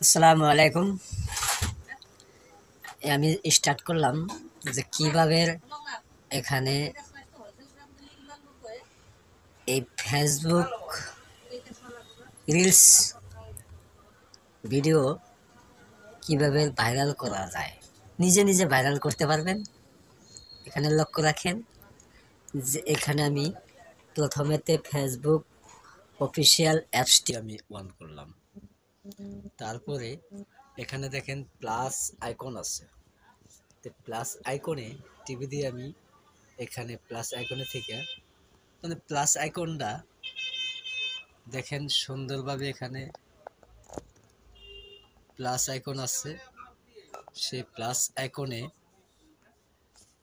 আসসালামু আলাইকুম। আমি স্টার্ট করলাম যে কিভাবে এখানে এই ফেসবুক রিলস ভিডিও কিভাবে ভাইরাল করা যায়, নিজে নিজে ভাইরাল করতে পারবেন। এখানে লক্ষ্য রাখেন যে এখানে আমি প্রথমেতে ফেসবুক অফিসিয়াল অ্যাপসটি আমি অন করলাম। তারপরে এখানে দেখেন প্লাস আইকন আছে, তো প্লাস আইকনে টিভি দিয়ে আমি এখানে প্লাস আইকনে থেকে মানে প্লাস আইকনটা দেখেন সুন্দরভাবে এখানে প্লাস আইকন আছে, সেই প্লাস আইকনে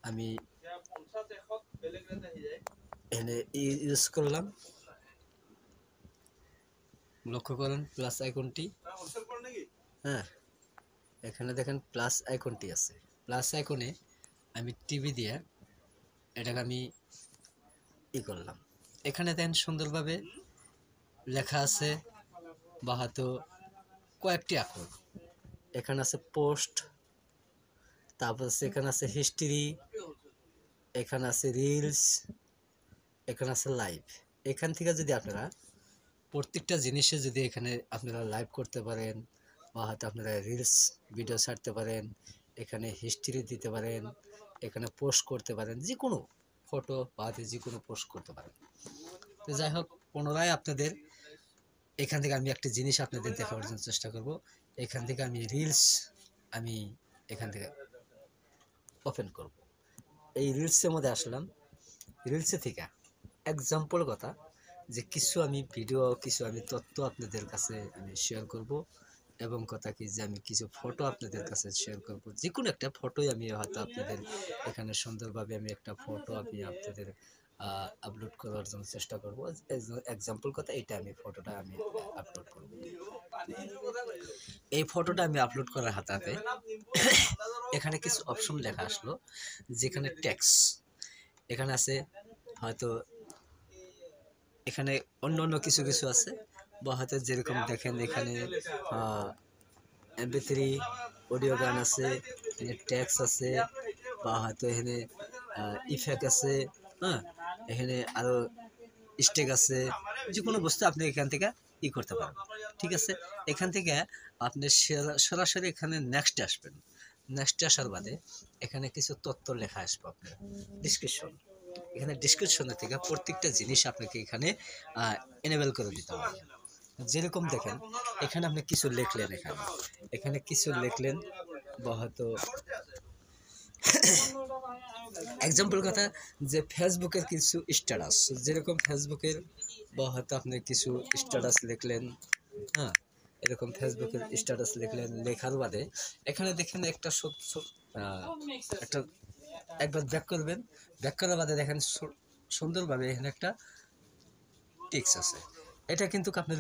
আমি এখানে ইউজ করলাম। লক্ষ্য করেন প্লাস আইকনটি, হ্যাঁ এখানে দেখেন প্লাস আইকনটি আছে। প্লাস আইকনে আমি টিভি দিয়ে এটাকে আমি করলাম। এখানে দেখেন সুন্দরভাবে লেখা আছে বা হয়তো কয়েকটি আঁকড়। এখানে আছে পোস্ট, তারপর এখানে আছে হিস্ট্রি, এখানে আছে রিলস, এখানে আছে লাইভ। এখান থেকে যদি আপনারা প্রত্যেকটা জিনিসে যদি এখানে আপনারা লাইভ করতে পারেন বা হয়তো আপনারা রিলস ভিডিও ছাড়তে পারেন, এখানে হিস্ট্রি দিতে পারেন, এখানে পোস্ট করতে পারেন, যে কোনো ফটো বা যে কোনো পোস্ট করতে পারেন। তো যাই হোক, পুনরায় আপনাদের এখান থেকে আমি একটা জিনিস আপনাদের দেখাবার জন্য চেষ্টা করব। এখান থেকে আমি রিলস আমি এখান থেকে ওপেন করব। এই রিলসের মধ্যে আসলাম। রিলসে থেকে এক্সাম্পল কথা যে কিছু আমি ভিডিও, কিছু আমি তথ্য আপনাদের কাছে আমি শেয়ার করব, এবং কথা কি যে আমি কিছু ফটো আপনাদের কাছে শেয়ার করব। যে কোনো একটা ফটোই আমি হয়তো আপনাদের এখানে সুন্দরভাবে আমি একটা ফটো আমি আপনাদের আপলোড করার জন্য চেষ্টা করব। এক্সাম্পল কথা, এটা আমি ফটোটা আমি আপলোড করব। এই ফটোটা আমি আপলোড করার হাতে এখানে কিছু অপশন লেখা আসলো, যেখানে টেক্সট এখানে আছে, হয়তো এখানে অন্য অন্য কিছু কিছু আছে, বা হয়তো যেরকম দেখেন এখানে MP3 অডিও গান আছে, এখানে ট্যাক্স আছে, বা হয়তো এখানে ইফেক্ট আছে, হ্যাঁ এখানে আরো স্টেক আছে। যে কোনো বস্তু আপনি এখান থেকে করতে পারেন। ঠিক আছে, এখান থেকে আপনি সরাসরি এখানে নেক্সটে আসবেন। নেক্সটে আসার বাদে এখানে কিছু তথ্য লেখা আসবে আপনার ডিসক্রিপশন। এখানে ডিসক্রিপশনের থেকে প্রত্যেকটা জিনিস আপনাকে এখানে এনেবল করে দিতে হবে। যেরকম দেখেন এখানে আপনি কিছু লিখলেন, এখানে এখানে কিছু লিখলেন, বা হয়তো এক্সাম্পল কথা যে ফেসবুকের কিছু স্ট্যাটাস, যেরকম ফেসবুকের বা হয়তো আপনি কিছু স্ট্যাটাস লিখলেন, হ্যাঁ এরকম ফেসবুকের স্ট্যাটাস লিখলেন। লেখার বাদে এখানে দেখেন একটা একটা একবার ব্যাক করবেন। ব্যাক করার বাদে দেখেন সুন্দরভাবে এখানে একটা টেক্সট আছে। এটা কিন্তু আপনার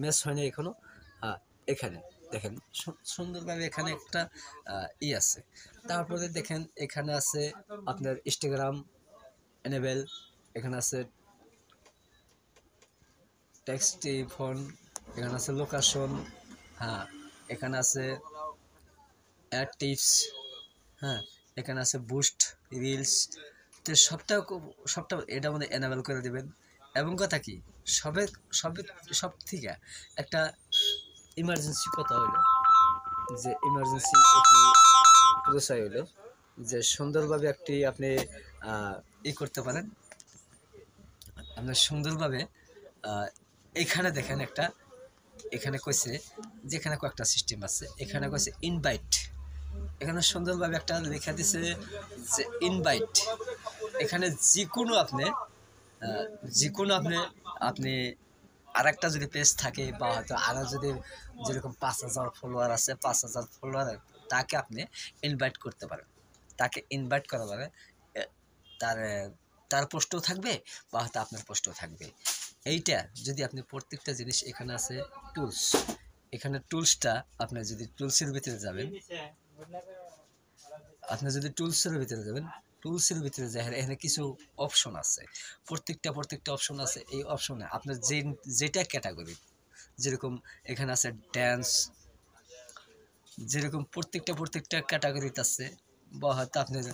ম্যাচ হয়নি এখনো। এখানে দেখেন সুন্দরভাবে এখানে একটা আছে। তারপরে দেখেন এখানে আছে আপনার ইনস্টাগ্রাম এনেবেল, এখানে আছে টেক্সট ফোন, এখানে আছে লোকেশন, হ্যাঁ এখানে আছে অ্যাড টিপস, হ্যাঁ এখানে আছে বুস্ট রিলস। তো সবটা এটা মধ্যে এনেবেল করে দেবেন। এবং কথা কি সব থেকে একটা ইমার্জেন্সি কথা হইলো, যে ইমার্জেন্সি প্রসার হইলো যে সুন্দরভাবে একটি আপনি করতে পারেন। আপনার সুন্দরভাবে এখানে দেখেন একটা, এখানে কইছে যেখানে কয়েকটা সিস্টেম আছে, এখানে কইছে ইনভাইট। এখানে সুন্দরভাবে একটা লেখা দিছে যে ইনভাইট। এখানে যে কোনো আপনি আপনি আর একটা যদি পেজ থাকে, বা হয়তো আরও যদি যেরকম 5,000 ফলোয়ার আছে, 5,000 ফলোয়ার তাকে আপনি ইনভাইট করতে পারেন। তাকে ইনভাইট করা পারে, তার তার পোস্টও থাকবে বা হয়তো আপনার পোস্টও থাকবে। এইটা যদি আপনি প্রত্যেকটা জিনিস এখানে আছে টুলস, এখানে টুলসটা আপনি যদি টুলসের ভিতরে যাবেন, টুলসের ভিতরে এখানে কিছু অপশন আছে। প্রত্যেকটা অপশন আছে। এই অপশনে আপনার যেটা ক্যাটাগরি, যেরকম এখানে আছে ড্যান্স, যেরকম প্রত্যেকটা ক্যাটাগরিতে আছে, বা হয়তো আপনার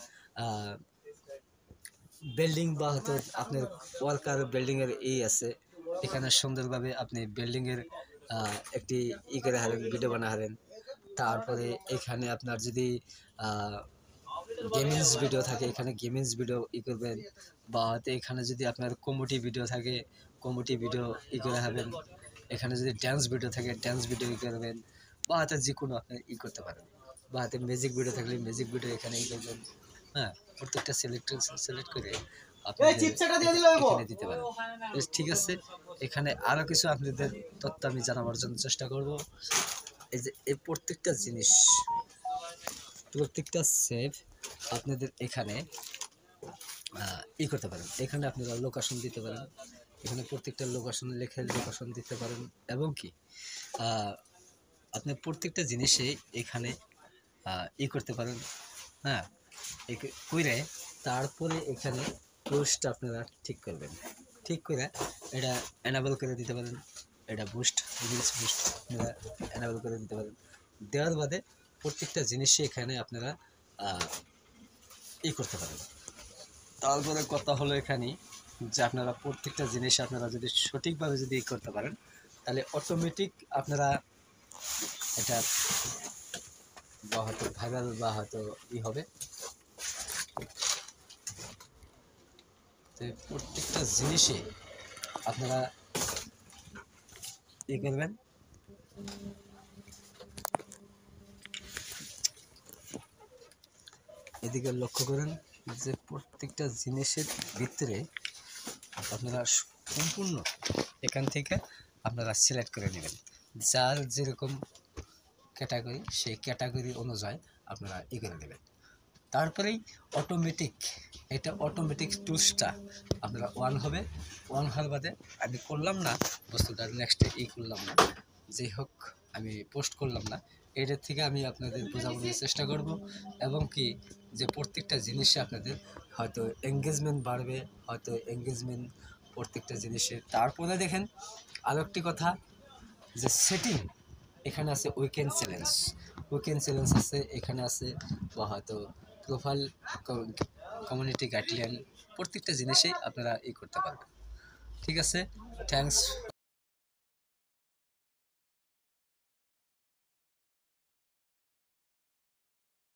বিল্ডিং, বা হয়তো আপনার ওয়ার্কার বিল্ডিংয়ের আছে, এখানে সুন্দরভাবে আপনি বিল্ডিংয়ের একটি করে হারেন, ভিডিও বানা হারেন। তারপরে এখানে আপনার যদি গেমিংস ভিডিও থাকে, এখানে গেমিংস ভিডিও করবেন, বা হয়তো এখানে যদি আপনার কমেডি ভিডিও থাকে, কমেডি ভিডিও করে হবেন। এখানে যদি ড্যান্স ভিডিও থাকে, ড্যান্স ভিডিও করবেন, বা হয়তো যে কোনো আপনি করতে পারেন। বা হাতে ম্যাজিক ভিডিও থাকলে ম্যাজিক ভিডিও এখানে করবেন। হ্যাঁ, প্রত্যেকটা সিলেক্ট করে আপনি এখানে দিতে পারেন। ঠিক আছে, এখানে আরও কিছু আপনাদের তথ্য আমি জানাবার জন্য চেষ্টা করব। এই যে এই প্রত্যেকটা জিনিস, প্রত্যেকটা সেভ আপনাদের এখানে করতে পারেন। এখানে আপনারা লোকেশন দিতে পারেন, এখানে প্রত্যেকটা লোকেশন লেখে লোকেশন দিতে পারেন, এবং কি আপনি প্রত্যেকটা জিনিসে এখানে করতে পারেন। হ্যাঁ, কইরে তারপরে এখানে পোস্ট আপনারা ঠিক করবেন, ঠিক করে এটা এনাবেল করে দিতে পারেন। এটা বুস্ট, রিলস বুস্ট আপনারা এনাবেল করে দিতে পারেন। দেওয়ার বাদে প্রত্যেকটা জিনিসই এখানে আপনারা করতে পারেন। তারপরে কথা হলো এখানে যে আপনারা প্রত্যেকটা জিনিস আপনারা যদি সঠিকভাবে যদি করতে পারেন, তাহলে অটোমেটিক আপনারা এটা বা হয়তো ভাইরাল বা হয়তো হবে। তো প্রত্যেকটা জিনিসে আপনারা করবেন। এদিকে লক্ষ্য করেন যে প্রত্যেকটা জিনিসের ভিতরে আপনারা সম্পূর্ণ এখান থেকে আপনারা সিলেক্ট করে নেবেন। যার যেরকম ক্যাটাগরি, সেই ক্যাটাগরি অনুযায়ী আপনারা করে নেবেন। তারপরেই অটোমেটিক, এটা অটোমেটিক টুলসটা আপনারা অন হবে। অন হওয়ার বাদে আমি করলাম না বস্তুটা, নেক্সটে করলাম না, যাই হোক আমি পোস্ট করলাম না, এটার থেকে আমি আপনাদের বোঝানোর চেষ্টা করব। এবং কি যে প্রত্যেকটা জিনিসে আপনাদের হয়তো এঙ্গেজমেন্ট বাড়বে, হয়তো এঙ্গেজমেন্ট প্রত্যেকটা জিনিসে। তারপরে দেখেন আরও একটি কথা, যে সেটিং এখানে আছে উইকেন্ড চ্যালেঞ্জ আছে, এখানে আছে, বা হয়তো প্রোফাইল, কমিউনিটি গাইডলাইন, প্রত্যেকটা জিনিসেই আপনারা করতে পারবেন। ঠিক আছে, থ্যাঙ্কস।